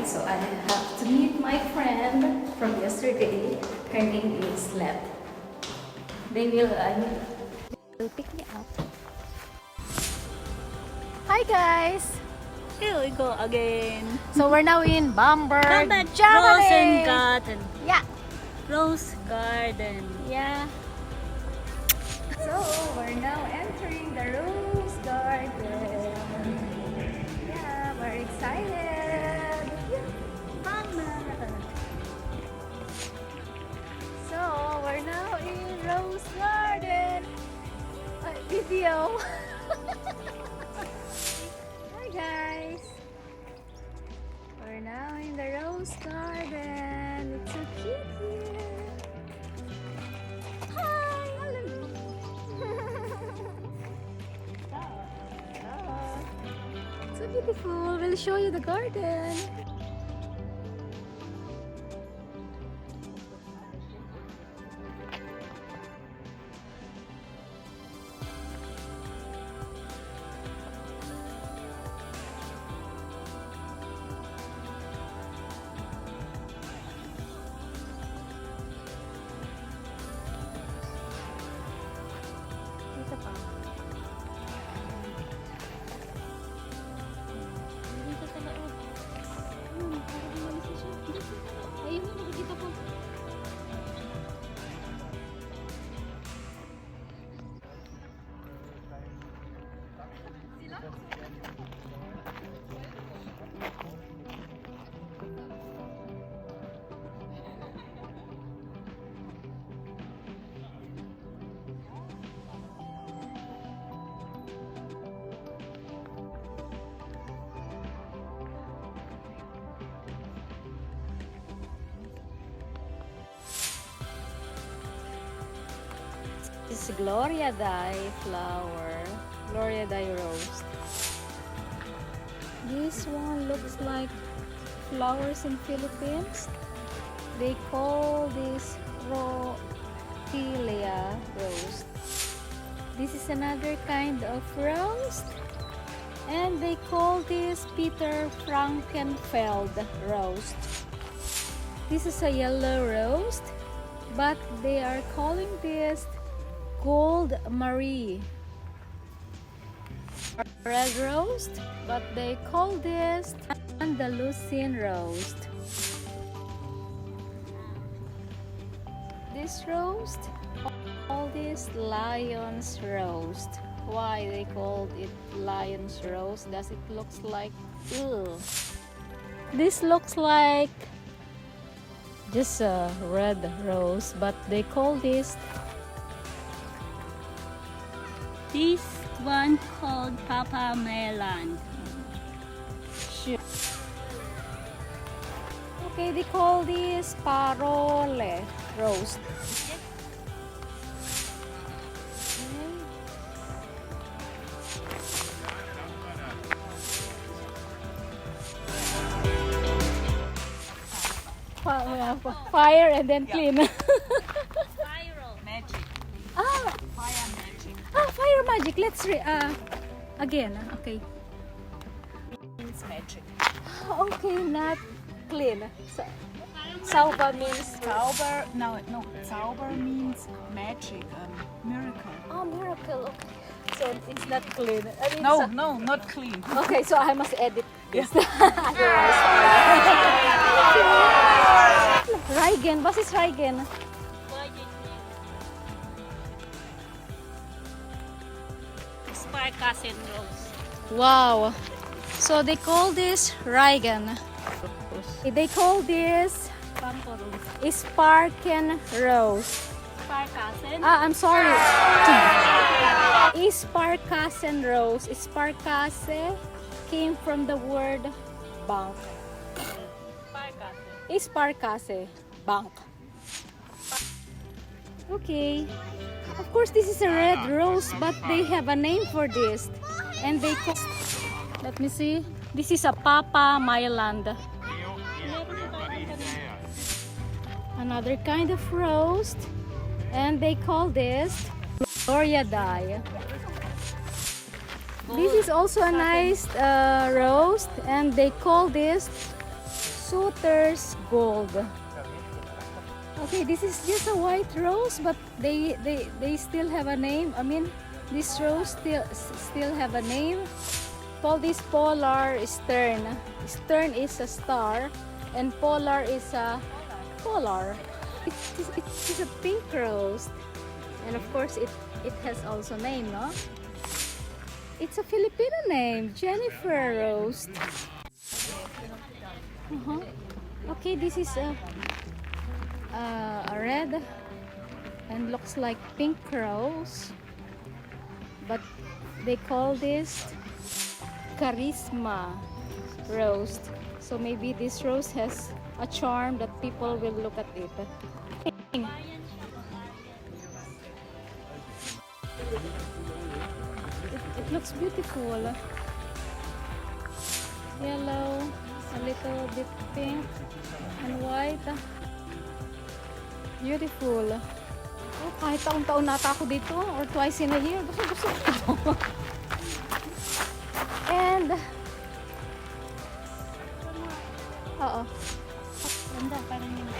time, so I have to meet my friend from yesterday. Her name is Let. They will pick me up. Hi guys! Here we go again. So we're now in Bamberg, Bamberg Germany. Rose Garden. Yeah. Rose Garden. Yeah. So we're now entering the Rose Garden. Yeah, we're excited. Yeah. So we're now in Rose Garden. Video. Hi guys. We're now in the Rose Garden. It's so cute here. Hi, hello. So beautiful. We'll show you the garden. Ito pa. Dito sa loob. Parang umalis na siya. Ayun, nakikita ko. This is Gloria Dai flower. Gloria Dai rose. This one looks like flowers in Philippines. They call this Rotilia rose. This is another kind of rose. And they call this Peter Frankenfeld rose. This is a yellow rose, but they are calling this Gold Marie. Red rose, but they call this Andalusian rose. This rose, call this Lion's rose. Why they called it Lion's rose? Does it looks like? Ugh. This looks like just a red rose, but they call this. This one called Papa Melon. Okay, they call this Parole rose. Fire and then clean. Spiral magic. Ah, Fire magic. fire magic. Let's again. Okay. Means magic. Okay, not clean. So, Sauber means Zauber, no, Zauber means magic, miracle. oh, miracle. Okay. So it's not clean. I mean, No, so- no, not clean. Okay, so I must edit this. Reigen, was ist Reigen? Sparkles rose. Wow. So they call this Reigen. They call this Bambo rose. Sparken Rose. Sparkles. I'm sorry. Sparkassen Rose. Sparkasse came from the word bank. Sparkles. Sparkasse, bank. Okay. Of course, this is a red rose, but they have a name for this. And they call... Let me see. This is a Papa Myland. Another kind of rose. And they call this Gloria Dai. This is also a nice rose, and they call this Suitor's Gold. Okay, this is just a white rose, but they still have a name. I mean, this rose still have a name. Call this Polar Stern. Stern is a star, and Polar is a polar. It's a pink rose, and of course it has also name, no? It's a Filipino name, Jennifer Rose. Okay, this is a red and looks like pink rose, but they call this charisma rose. So maybe this rose has a charm that people will look at it. It looks beautiful. Yellow, a little bit pink and white. Beautiful. Oh, kahit taon-taon nata ako dito or twice in a year. Gusto ko. And oo. Ganda, parang yung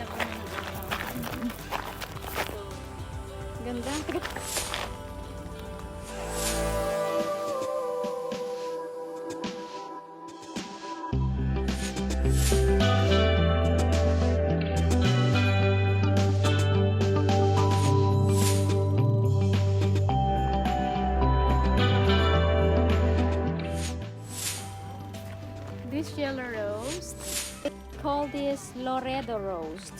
Ganda. This yellow rose, they call this Loredo rose.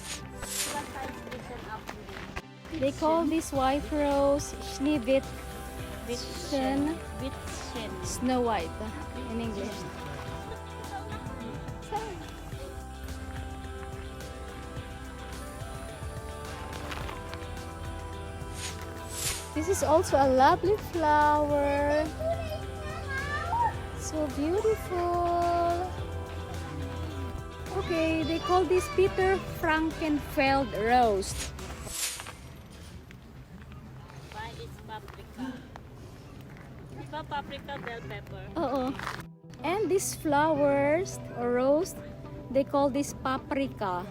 They call this white rose Schneewittchen, Snow White in English. This is also a lovely flower. So beautiful. Okay, they call this Peter Frankenfeld rose. Why is paprika? Diba paprika, bell pepper? Oo. And these flowers or rose, they call this paprika.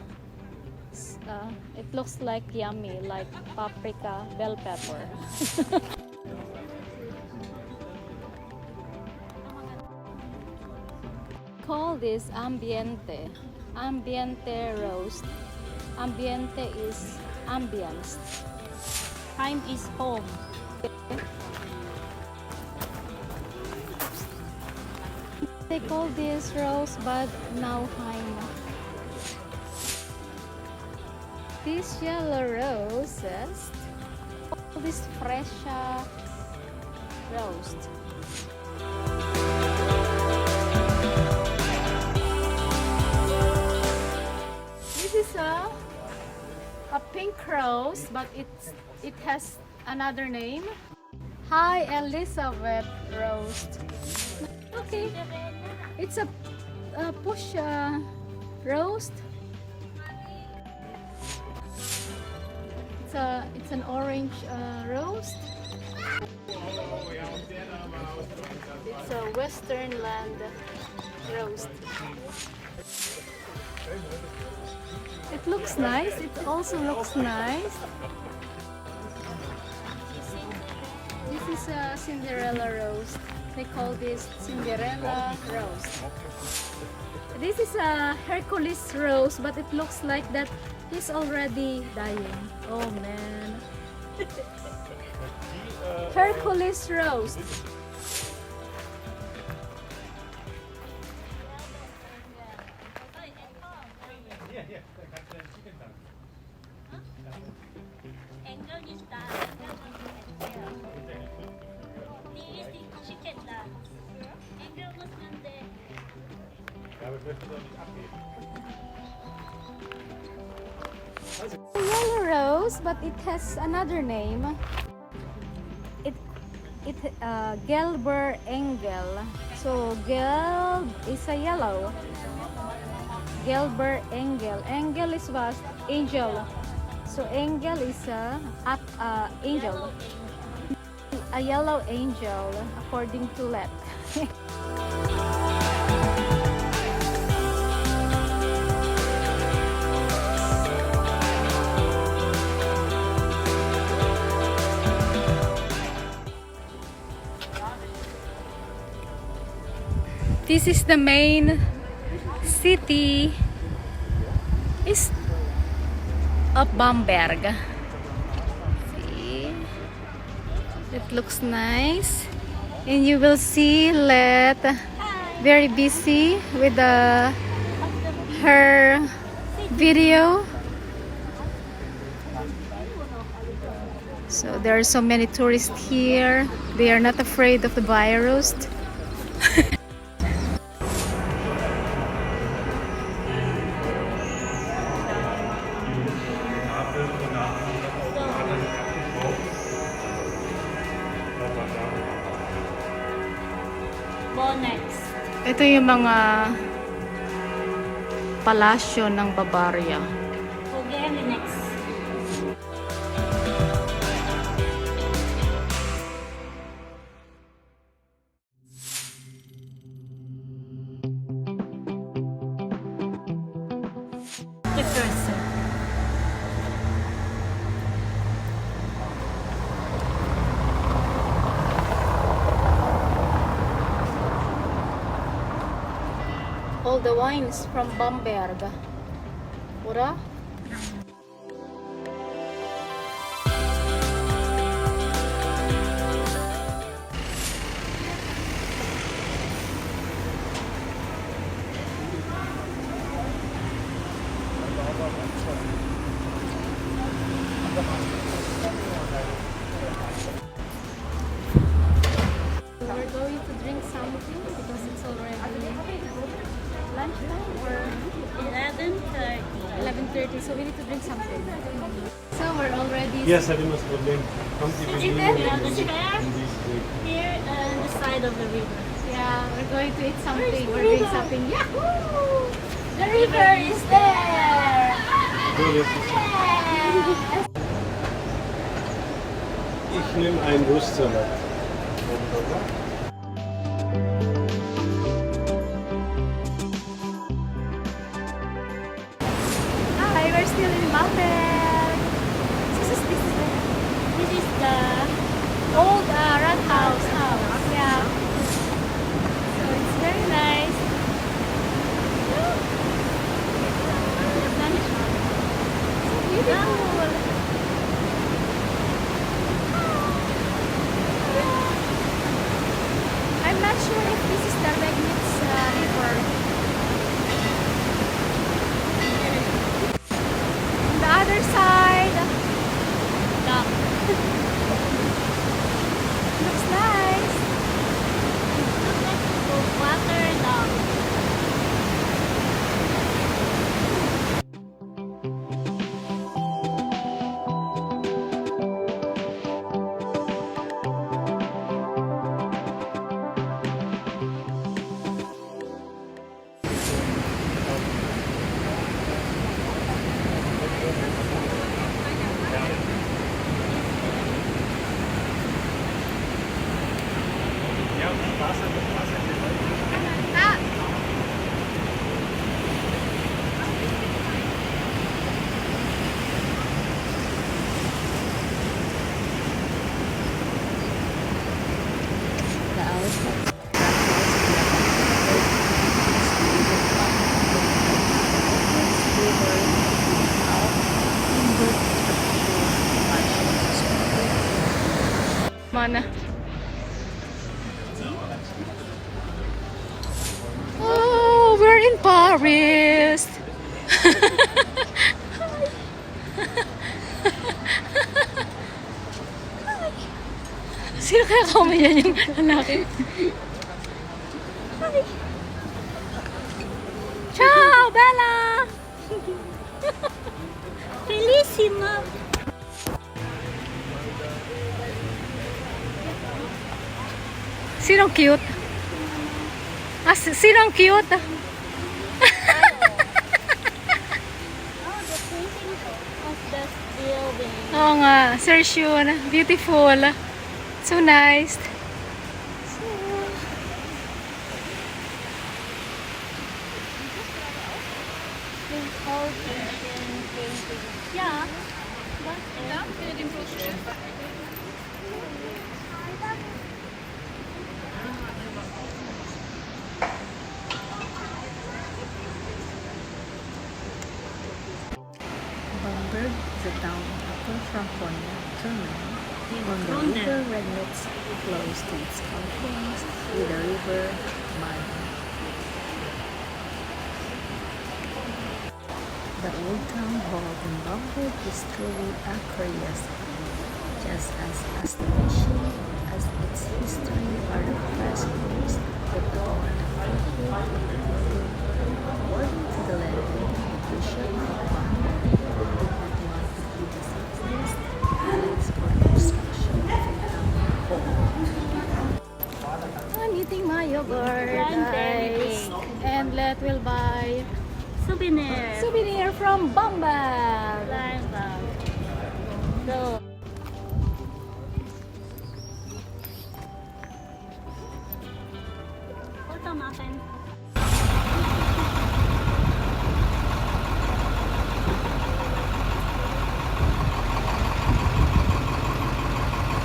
It looks like yummy, like paprika, bell pepper. Call this ambiente. Ambiente rose. Ambiente is ambience. Time is home. They call this rosebud Nauheim. These yellow roses, call this fresha rose. This is a pink rose, but it has another name. Hi, Elizabeth rose. Okay, it's a push rose. It's an orange rose. It's a Western land rose. It looks nice. It also looks nice. This is a Cinderella rose. They call this Cinderella rose. This is a Hercules rose, but it looks like that he's already dying. Oh man. Hercules rose. Yellow rose, but it has another name. It Gelber Engel. So Gelb is a yellow. Gelber Engel. Engel is what? Angel. So Engel is a angel. A yellow angel, according to Let. this is the main city is of Bamberg. See, it looks nice, and you will see Let very busy with her video. So there are so many tourists here. They are not afraid of the virus. Next. Ito yung mga palasyo ng Bavaria. Okay, next. Pictures. All the wines from Bamberg. Ura? We're going to drink something because it's already lunchtime or 11:30. 11:30, so we need to drink something. So we're already Yes, I must problem. Kommt die Is it Bedienung there? in The die- chair? in this way. Here on the side of the river. yeah, we're going to eat something. Where's We're the doing river? something. Yahoo! The river is there. So, jetzt ist ich nehme einen Wurstsalat. Hi, we're still in Bamberg. This is The old rat house. Yeah. So it's very nice. So beautiful. I'm not sure if this is the Regnitz River. On the other side, looks nice. water dog. Mana? Oh, we're in Paris. Sino kaya kumayan yung lalaki? Ciao, Bella! Bellissima. Sinong cute? Sinong cute? Oh, the painting of this building. Oo nga, Sergio, beautiful. So nice. All painting. Yeah. Bamberg is a town in Upper Franconia, Germany, on the river Regnitz, close to its confluence with the river Main. The old town hall in Bamberg is truly a curiosity, just as astonishing as its history are the frescoes that adorn the footway of the building. According to the legend, the Bishop of Bamberg did not want to give the citizens place for the construction of a town hall. I'm eating my yogurt, guys, and let will buy souvenir from Bamberg. So, photo natin.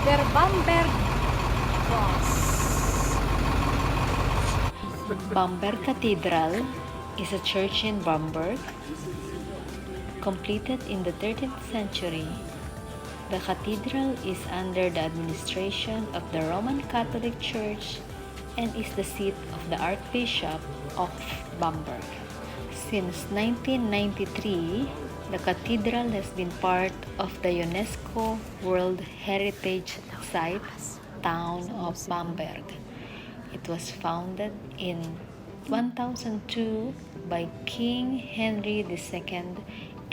Der Bamberg Cross. Bamberg Cathedral is a church in Bamberg, completed in the 13th century. The cathedral is under the administration of the Roman Catholic Church and is the seat of the Archbishop of Bamberg. Since 1993, the cathedral has been part of the UNESCO World Heritage Site, Town of Bamberg. It was founded in 1002 by King Henry II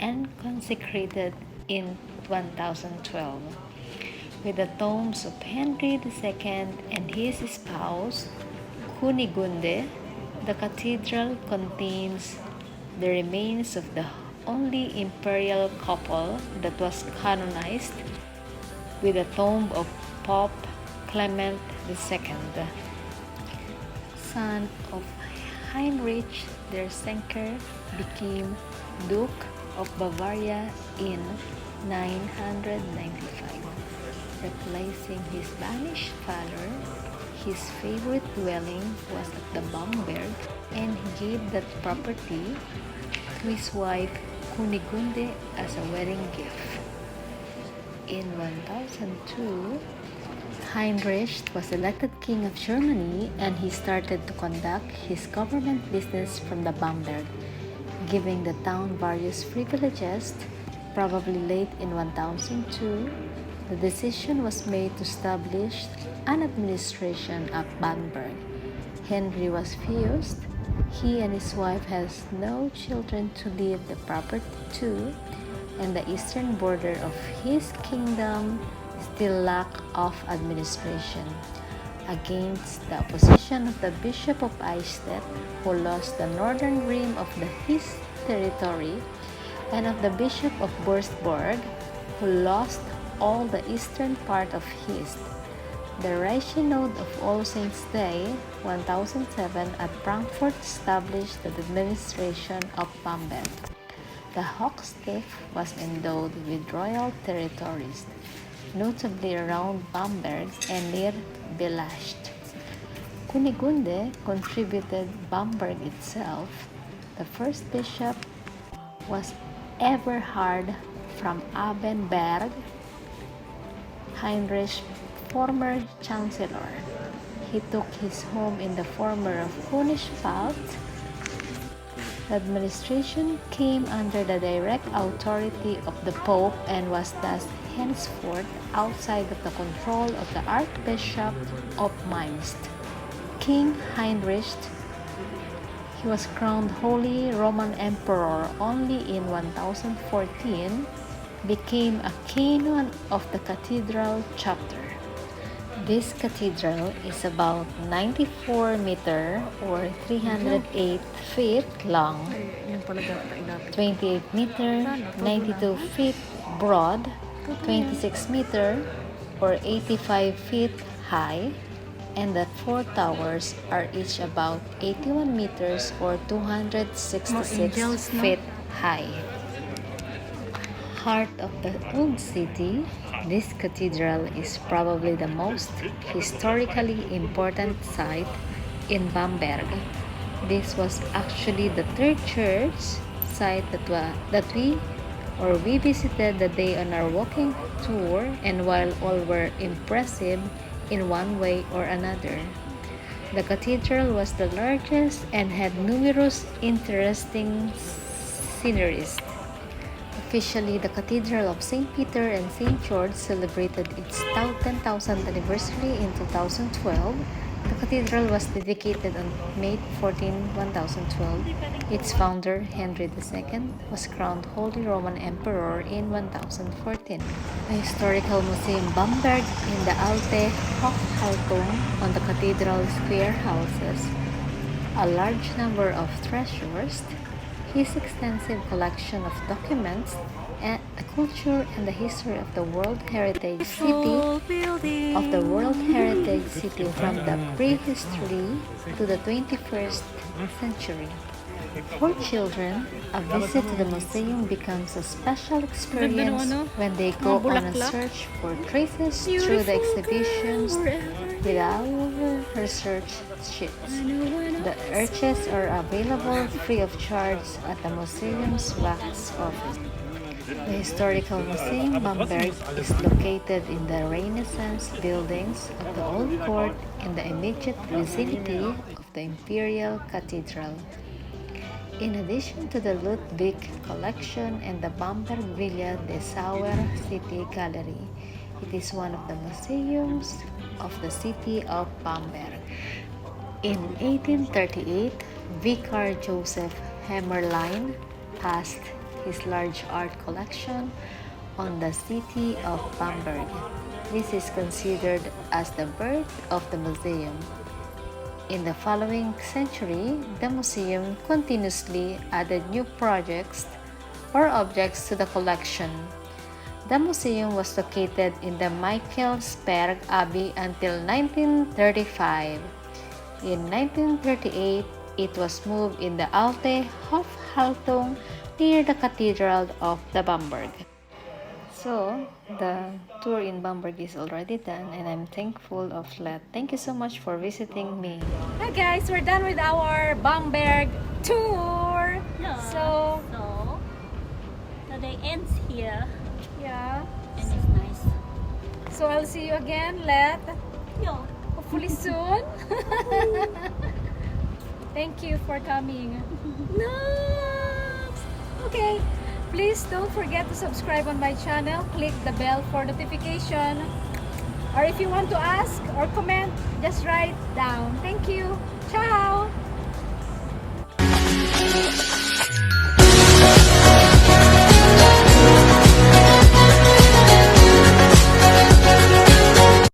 and consecrated in 1012. With the tombs of Henry II and his spouse, Kunigunde, the cathedral contains the remains of the only imperial couple that was canonized, with the tomb of Pope Clement II, son of Heinrich der Senker, became Duke of Bavaria in 995, replacing his banished father. His favorite dwelling was at the Bamberg, and he gave that property to his wife Kunigunde as a wedding gift. In 1002, Heinrich was elected king of Germany, and he started to conduct his government business from the Bamberg, giving the town various privileges. Probably late in 1002, the decision was made to establish an administration at Bamberg. Henry was fused. He and his wife has no children to leave the property to, and the eastern border of his kingdom still lacked of administration. Against the opposition of the Bishop of Eichstätt, who lost the northern rim of his territory, and of the Bishop of Würzburg, who lost all the eastern part of his. The Synod of All Saints' Day, 1007, at Frankfurt established the administration of Bamberg. The Hochstift was endowed with royal territories, notably around Bamberg and near Belasht. Kunigunde contributed Bamberg itself. The first bishop was Eberhard from Abenberg, Heinrich's former chancellor. He took his home in the former of Königswald. The administration came under the direct authority of the Pope and was thus henceforth outside of the control of the Archbishop of Mainz. King Heinrich, he was crowned Holy Roman Emperor only in 1014, became a canon of the cathedral chapter. This cathedral is about 94 meter or 308 feet long, 28 meter, 92 feet broad, 26 meter or 85 feet high, and the four towers are each about 81 meters or 266 feet high. Heart of the old city, this cathedral is probably the most historically important site in Bamberg. This was actually the third church site that or we visited the day on our walking tour, and while all were impressive in one way or another, the cathedral was the largest and had numerous interesting sceneries. Officially, the Cathedral of St. Peter and St. George celebrated its 10,000th anniversary in 2012. The cathedral was dedicated on May 14, 1012. Its founder, Henry II, was crowned Holy Roman Emperor in 1014. The historical museum Bamberg in the Alte Hochhaltung on the cathedral square houses a large number of treasures. His extensive collection of documents and the culture and the history of the World Heritage City from the prehistory to the 21st century. For children, a visit to the museum becomes a special experience when they go on a search for traces through the exhibitions without research sheets. The arches are available free of charge at the museum's wax office. The Historical Museum Bamberg is located in the Renaissance buildings of the Old Court in the immediate vicinity of the Imperial Cathedral. In addition to the Ludwig collection and the Bamberg Villa de Sauer City Gallery, it is one of the museums of the city of Bamberg. In 1838, Vicar Joseph Hämmerlein passed his large art collection on the city of Bamberg. This is considered as the birth of the museum. In the following century, the museum continuously added new projects or objects to the collection. The museum was located in the Michaelsberg Abbey until 1935. In 1938, it was moved in the Alte Hofhaltung near the Cathedral of the Bamberg. So, the tour in Bamberg is already done, and I'm thankful of that. Thank you so much for visiting me. Hi guys, we're done with our Bamberg tour. So, the day ends here, yeah. and it's nice. So I'll see you again, Let. Yeah. Hopefully soon. Thank you for coming. No. Okay. Please don't forget to subscribe on my channel. Click the bell for notification. Or if you want to ask or comment, just write down. Thank you. Ciao.